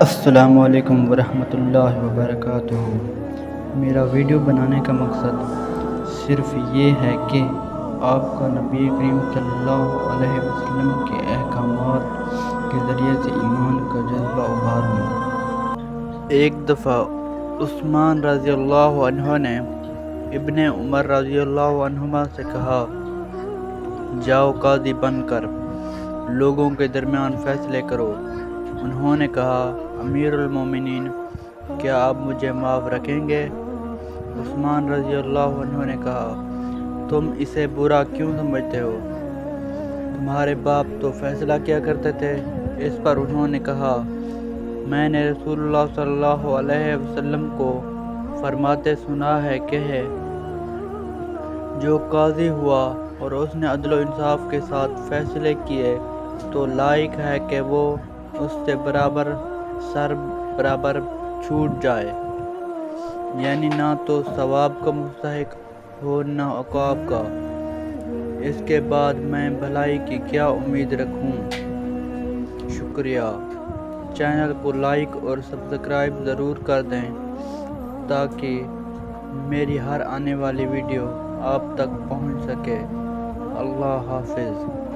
السلام علیکم ورحمۃ اللہ وبرکاتہ۔ میرا ویڈیو بنانے کا مقصد صرف یہ ہے کہ آپ کا نبی کریم صلی اللہ علیہ وسلم کے احکامات کے ذریعے سے ایمان کا جذبہ ابھاروں۔ ایک دفعہ عثمان رضی اللہ عنہ نے ابن عمر رضی اللہ عنہما سے کہا، جاؤ قاضی بن کر لوگوں کے درمیان فیصلے کرو۔ انہوں نے کہا، امیر المومنین، کیا آپ مجھے معاف رکھیں گے؟ عثمان رضی اللہ عنہ نے کہا، تم اسے برا کیوں سمجھتے ہو؟ تمہارے باپ تو فیصلہ کیا کرتے تھے۔ اس پر انہوں نے کہا، میں نے رسول اللہ صلی اللہ علیہ وسلم کو فرماتے سنا ہے کہ جو قاضی ہوا اور اس نے عدل و انصاف کے ساتھ فیصلے کیے تو لائق ہے کہ وہ اس سے سر برابر چھوٹ جائے، یعنی نہ تو ثواب کا مستحق ہو نہ عقاب کا۔ اس کے بعد میں بھلائی کی کیا امید رکھوں؟ شکریہ۔ چینل کو لائک اور سبسکرائب ضرور کر دیں تاکہ میری ہر آنے والی ویڈیو آپ تک پہنچ سکے۔ اللہ حافظ۔